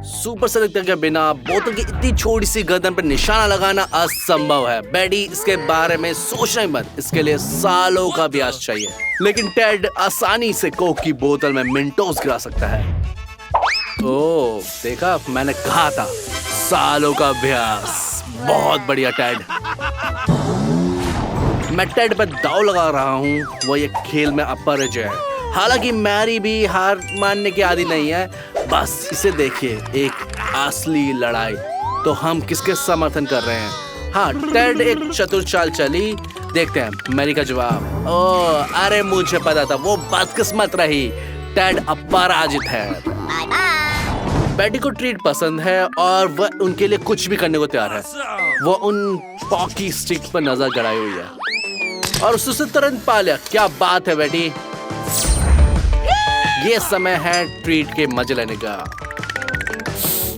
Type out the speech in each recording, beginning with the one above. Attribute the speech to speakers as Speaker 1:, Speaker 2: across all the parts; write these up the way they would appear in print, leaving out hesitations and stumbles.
Speaker 1: Super सतर्कता के बिना बोतल की इतनी छोटी सी गर्दन पर निशाना लगाना असंभव है। बेडी, इसके बारे में सोचना ही मत, इसके लिए सालों का अभ्यास चाहिए। लेकिन टेड आसानी से कोक की बोतल में मिनटों गिरा सकता है। ओह, देखा, मैंने कहा था, सालों का अभ्यास। बहुत बढ़िया टेड। मैं टेड पर दाव लगा रहा हूँ, वो ये खेल में अपरज है। हालांकि मैरी भी हार मानने की आदी नहीं है। बस इसे देखिए, एक असली लड़ाई। तो हम किसके समर्थन कर रहे हैं? हाँ, टेड एक चतुर चाल चली। देखते हैं मैरी का जवाब। ओह, अरे मुझे पता था, वो बदकिस्मत रही। टेड अपराजित है। बेटी को ट्रीट पसंद है और वह उनके लिए कुछ भी करने को तैयार है। वो उन पॉकी स्टिक पर नजर गड़ाई हुई है और उसे तुरंत पा लिया। क्या बात है बेटी। ये समय है ट्रीट के मजे लेने का।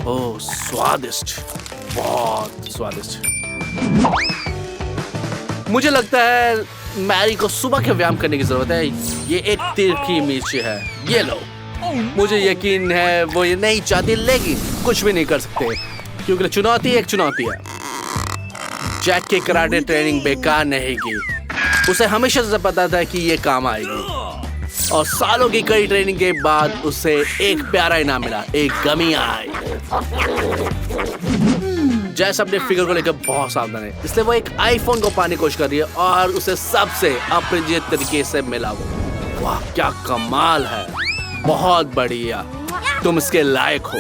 Speaker 1: ओह, स्वादिष्ट, बहुत स्वादिष्ट। मुझे लगता है मैरी को सुबह के व्यायाम करने की जरूरत है। ये एक तिरछी मिर्च है। ये लो। मुझे यकीन है वो ये नहीं चाहती, लेकिन कुछ भी नहीं कर सकते क्योंकि चुनौती एक चुनौती है। जैक की कराटे ट्रेनिंग बेकार नहीं की। उसे हमेशा से पता था कि ये काम आएगी और सालों की कड़ी ट्रेनिंग के बाद उसे एक प्यारा इनाम मिला, एक गमी आई। जैस अपने फिगर को लेकर बहुत सावधान है, इसलिए वो एक आईफोन को पाने की कोशिश कर रही है और उसे सबसे अपरिचित तरीके से मिला वो। वाह, क्या कमाल है, बहुत बढ़िया, तुम इसके लायक हो।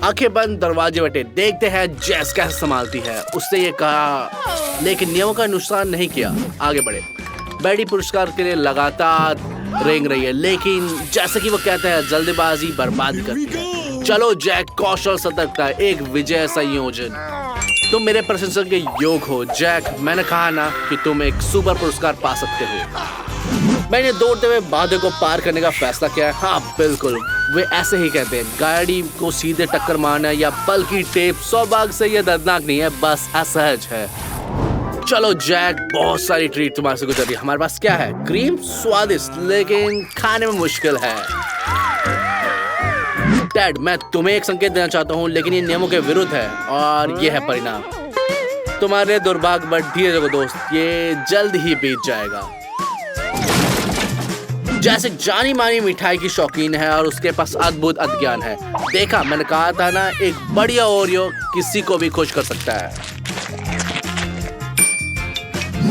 Speaker 1: आंखें बंद, दरवाजे बटे, देखते हैं जैस कैसे संभालती है। उसने ये कहा, लेकिन नियमों का नुकसान नहीं किया। आगे बढ़े। बेडी पुरस्कार के लिए लगातार रेंग रही है, लेकिन जैसे कि वो कहते हैं, जल्दबाजी बर्बाद करती है। चलो जैक, कौशल, सतर्कता, एक विजय संयोजन। तुम मेरे प्रशंसक के योग हो जैक। मैंने कहा ना कि तुम एक सुपर पुरस्कार पा सकते हो। मैंने दौड़ते हुए बाधे को पार करने का फैसला किया है। हाँ बिल्कुल, वे ऐसे ही कहते हैं। गाड़ी को सीधे टक्कर मारना या बल्कि टेप सौभाग्य से यह दर्दनाक नहीं है, बस असहज है। चलो जैक, बहुत सारी ट्रीट तुम्हारे से गुजर रही है। हमारे पास क्या है? क्रीम, स्वादिष्ट लेकिन खाने में मुश्किल है। टेड, मैं तुम्हें एक संकेत देना चाहता हूँ, लेकिन ये नियमों के विरुद्ध है और ये है परिणाम। तुम्हारे दुर्भाग्य, बट धीरे रहो दोस्त, ये जल्द ही बीत जाएगा। जैसे जानी मानी मिठाई की शौकीन है और उसके पास अद्भुत अज्ञान है। देखा, मैंने कहा था ना, एक बढ़िया ओरियो किसी को भी खुश कर सकता है।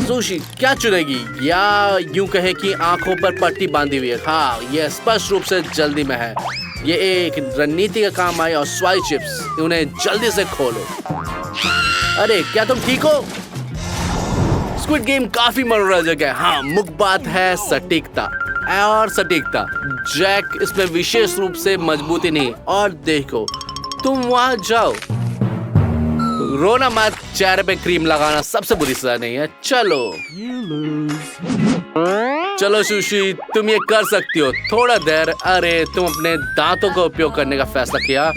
Speaker 1: सुशी क्या चुनेगी, या यूं कहे कि आंखों पर पट्टी बांधी हुई है? हाँ, यह स्पष्ट रूप से जल्दी में है। ये एक रणनीति का काम आई और स्वाई चिप्स, उन्हें जल्दी से खोलो। अरे क्या तुम ठीक हो? स्क्विड गेम काफी मनोरंजक है। हाँ, मुख्य बात है सटीकता और सटीकता। जैक, इसमें विशेष रूप से मजबूती नहीं। और देखो, तुम वहां जाओ। रोना मत, चेहरे पे क्रीम लगाना सबसे बुरी सजा नहीं है। चलो सुशी, तुम ये कर सकती हो। थोड़ा देर। अरे तुम अपने दांतों का उपयोग करने का फैसला किया।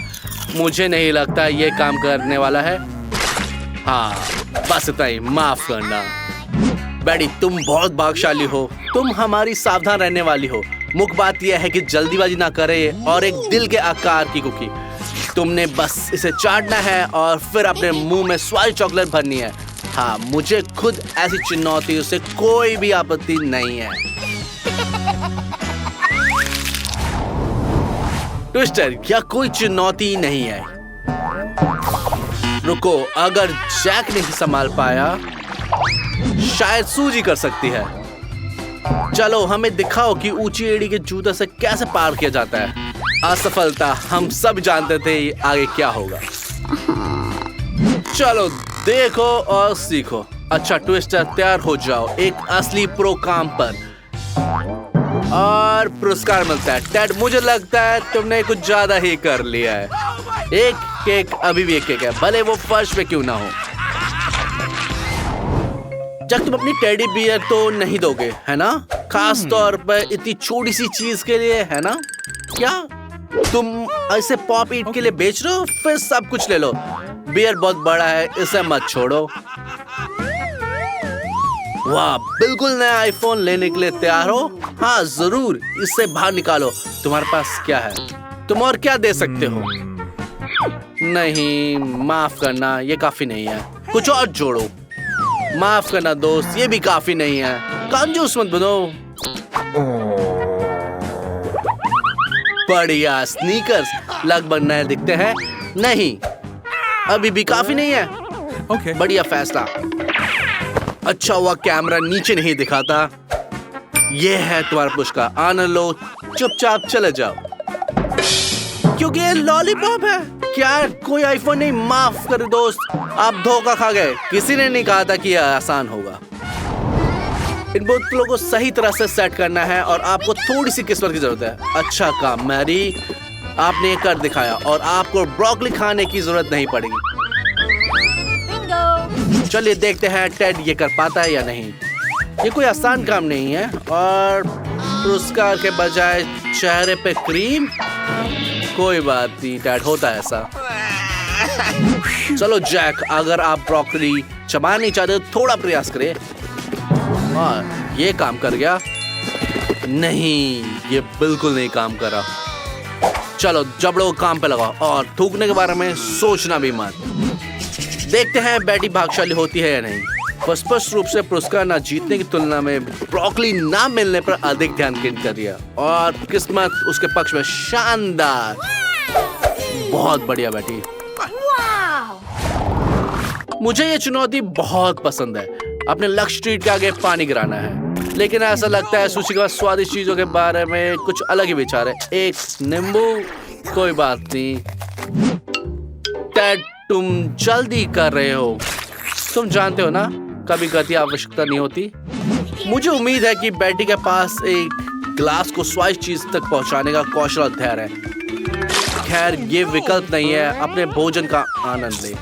Speaker 1: मुझे नहीं लगता ये काम करने वाला है। हाँ, बस इतना ही, माफ करना। बेडी, तुम बहुत भाग्यशाली हो, तुम हमारी सावधान रहने वाली हो। मुख्य बात यह है कि जल्दीबाजी ना करे और एक दिल के आकार की कुकी। तुमने बस इसे चाटना है और फिर अपने मुंह में स्वाद चॉकलेट भरनी है। हाँ, मुझे खुद ऐसी चुनौती से कोई भी आपत्ति नहीं है। ट्विस्टर, यह कोई चुनौती नहीं है। रुको, अगर जैक नहीं संभाल पाया, शायद सूजी कर सकती है। चलो हमें दिखाओ कि ऊंची एड़ी के जूते से कैसे पार किया जाता है। असफलता, हम सब जानते थे आगे क्या होगा। चलो देखो और सीखो। अच्छा ट्विस्टर, तैयार हो जाओ, एक असली प्रो काम पर। और पुरस्कार मिलता है। टेड, मुझे लगता है तुमने कुछ ज्यादा ही कर लिया है। एक केक अभी भी एक केक है, भले वो फर्श पे क्यों ना हो। जब तुम अपनी टेडी बियर तो नहीं दोगे, है ना? खास तौर पर इतनी छोटी सी चीज के लिए, है ना? क्या तुम ऐसे पॉप ईट के लिए बेच रहे हो? फिर सब कुछ ले लो। बियर बहुत बड़ा है, इसे मत छोड़ो। वाह, बिल्कुल नया आईफोन लेने के लिए तैयार हो? हाँ जरूर, इससे बाहर निकालो। तुम्हारे पास क्या है? तुम और क्या दे सकते हो? नहीं, माफ करना, ये काफी नहीं है, कुछ और जोड़ो। माफ करना दोस्त, ये भी काफी नहीं है, कंजूस मत बनो। बढ़िया, स्नीकर्स लगभग नए दिखते हैं। नहीं, अभी भी काफी नहीं है।
Speaker 2: Okay.
Speaker 1: बढ़िया फैसला। अच्छा हुआ कैमरा नीचे नहीं दिखाता। ये है तुम्हारा पुरस्कार, आनंद लो, चुपचाप चले जाओ। क्योंकि ये लॉलीपॉप है। क्या कोई आईफोन नहीं? माफ कर दोस्त, आप धोखा खा गए। किसी ने नहीं कहा था कि यह आसान होगा। इन बोतलों को सही तरह से सेट करना है और आपको थोड़ी सी किस्मत की जरूरत है। अच्छा काम मैरी, आपने ये कर दिखाया और आपको ब्रोकली खाने की जरूरत नहीं पड़ेगी। चलिए देखते हैं टेड ये कर पाता है या नहीं। ये कोई आसान काम नहीं है। और पुरस्कार के बजाय चेहरे पे क्रीम, कोई बात नहीं टेड, होता है ऐसा। चलो जैक, अगर आप ब्रोकली चबाना नहीं चाहते तो थोड़ा प्रयास करें। हाँ, ये काम कर गया। नहीं, ये बिल्कुल नहीं काम करा। चलो जबड़ों को काम पे लगाओ और थूकने के बारे में सोचना भी मत। देखते हैं बेटी भाग्यशाली होती है या नहीं। स्पष्ट रूप से पुरस्कार ना जीतने की तुलना में ब्रोकली ना मिलने पर अधिक ध्यान केंद्रित कर दिया और किस्मत उसके पक्ष में। शानदार, बहुत बढ़िया बेटी। मुझे ये चुनौती बहुत पसंद है। अपने लक्ष्य ट्रीट के आगे पानी गिराना है, लेकिन ऐसा लगता है सुशी के बाद स्वादिष्ट चीजों के बारे में कुछ अलग ही विचार है। एक नींबू, कोई बात नहीं। टेड, तुम जल्दी कर रहे हो। तुम जानते हो ना, कभी गति आवश्यकता नहीं होती। मुझे उम्मीद है कि बेटी के पास एक ग्लास को स्वादिष्ट चीज तक पहुंचाने का कौशल और धैर्य है। खैर, ये विकल्प नहीं है, अपने भोजन का आनंद ले।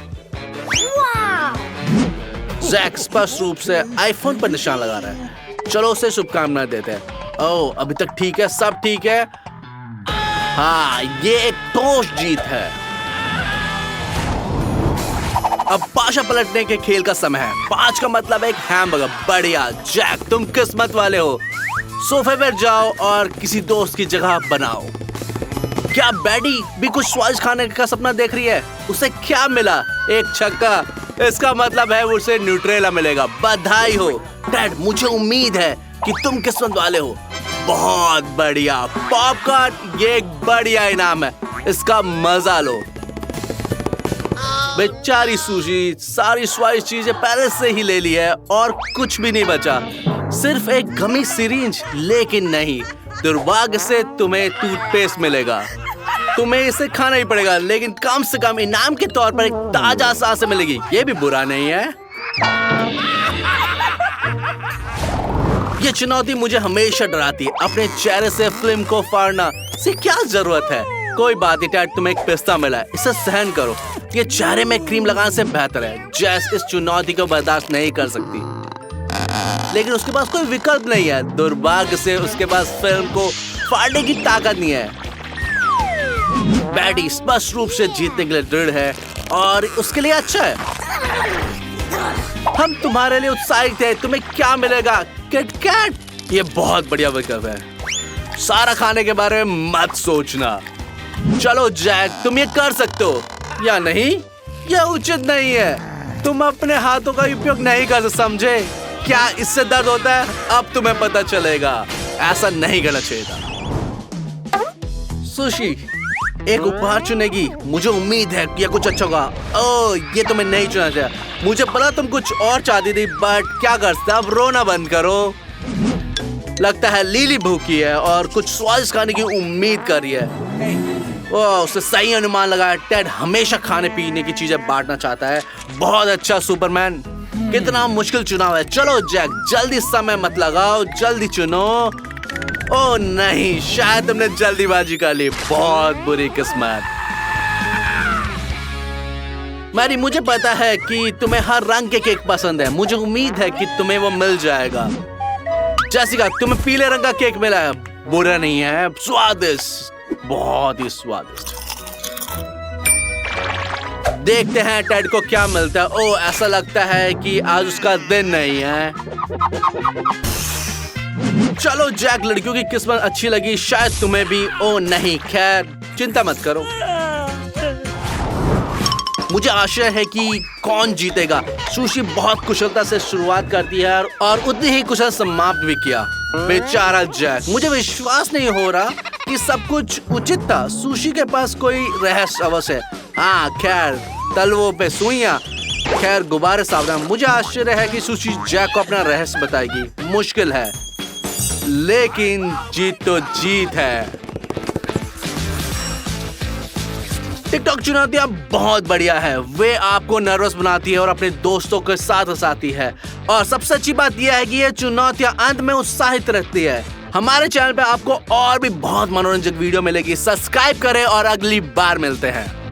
Speaker 1: जैक स्पष्ट रूप से आईफोन पर निशान लगा रहा है। चलो उसे शुभकामनाएं देते हैं। ओह, अभी तक ठीक है, सब ठीक है। हाँ, ये एक ठोस जीत है। अब पाशा पलटने के खेल का समय है। 5 का मतलब एक हैमबर्गर। बढ़िया जैक, तुम किस्मत वाले हो। सोफे पर जाओ और किसी दोस्त की जगह बनाओ। क्या बैडी भी कुछ स्वादिष्ट खाने का सपना देख रही है? उसे क्या मिला? एक छक्का। इसका मतलब है उसे न्यूट्रेला मिलेगा। बधाई हो टेड, मुझे उम्मीद है कि तुम किस्मत वाले हो। बहुत बढ़िया पॉपकॉर्न, ये एक बढ़िया इनाम है, इसका मजा लो। बेचारी सुशी सारी स्वादिष्ट चीजें पहले से ही ले ली है और कुछ भी नहीं बचा, सिर्फ एक गमी सिरिंज। लेकिन नहीं, दुर्भाग्य से तुम्हें टूथपेस्ट मिलेगा। तुम्हें इसे खाना ही पड़ेगा, लेकिन कम से कम इनाम के तौर पर एक ताजा सांस मिलेगी। ये भी बुरा नहीं है। ये चुनौती मुझे हमेशा डराती है। अपने चेहरे से फिल्म को फाड़ना से क्या जरूरत है? कोई बात नहीं टेड, तुम्हें एक पिस्ता मिला है, इसे सहन करो। ये चेहरे में क्रीम लगाने से बेहतर है। जैस इस चुनौती को बर्दाश्त नहीं कर सकती, लेकिन उसके पास कोई विकल्प नहीं है। दुर्भाग्य से उसके पास फिल्म को फाड़ने की ताकत नहीं है। बैडी स्पष्ट रूप से जीतने के लिए दृढ़ है और उसके लिए अच्छा है। हम तुम्हारे लिए उत्साहित हैं। तुम्हें क्या मिलेगा? किटकैट, ये बहुत बढ़िया विकल्प है। सारा खाने के बारे में मत सोचना। चलो जैक, तुम ये कर सकते हो या नहीं? यह उचित नहीं है। तुम अपने हाथों का उपयोग नहीं कर समझे? क्या इससे दर्द होता है? अब तुम्हें पता चलेगा। ऐसा नहीं करना चाहिए था। सुशी एक उपहार चुनेगी। मुझे उम्मीद है कि यह कुछ अच्छा होगा। ओह, ये तुम्हें नहीं चुना चाहिए। मुझे पता तुम कुछ और चाहती थी, बट क्या कर सकते, अब रोना बंद करो। लगता है लीली भूखी है और कुछ स्वादिष्ट खाने की उम्मीद कर रही है। ओह, उससे सही अनुमान लगा। टेड हमेशा खाने पीने की चीजें बांटना चाहता है। बहुत अच्छा सुपरमैन। कितना मुश्किल चुनाव है। चलो जैक, जल्दी समय मत लगाओ, जल्दी चुनो। ओह नहीं, शायद तुमने जल्दीबाजी कर ली। बहुत बुरी किस्मत। मैरी, मुझे पता है कि तुम्हें हर रंग के केक पसंद है। मुझे उम्मीद है कि तुम्हें वो मिल जाएगा। जैसिका, तुम्हें पीले रंग का केक मिला है। बुरा नहीं है, स्वादिष्ट, बहुत ही स्वादिष्ट। देखते हैं टेड को क्या मिलता है। ओह, ऐसा लगता है कि आज उसका दिन नहीं है। चलो जैक, लड़कियों की किस्मत अच्छी लगी, शायद तुम्हें भी। ओह नहीं, खैर चिंता मत करो। मुझे आशा है कि कौन जीतेगा। सुशी बहुत कुशलता से शुरुआत करती है और उतनी ही कुशल समाप्त भी किया। बेचारा जैक, मुझे विश्वास नहीं हो रहा कि सब कुछ उचित था। सुशी के पास कोई रहस्य अवश्य है। हाँ खैर, तलवों पे सुइयां। खैर गुब्बारे सावधान। मुझे आश्चर्य है कि सुशी जैक को अपना रहस्य बताएगी। मुश्किल है, लेकिन जीत तो जीत है। टिकटॉक चुनौतियां बहुत बढ़िया है। वे आपको नर्वस बनाती है और अपने दोस्तों के साथ हंसाती है। और सबसे अच्छी बात यह है कि ये चुनौतियां अंत में उत्साहित रखती है। हमारे चैनल पे आपको और भी बहुत मनोरंजक वीडियो मिलेगी। सब्सक्राइब करें और अगली बार मिलते हैं।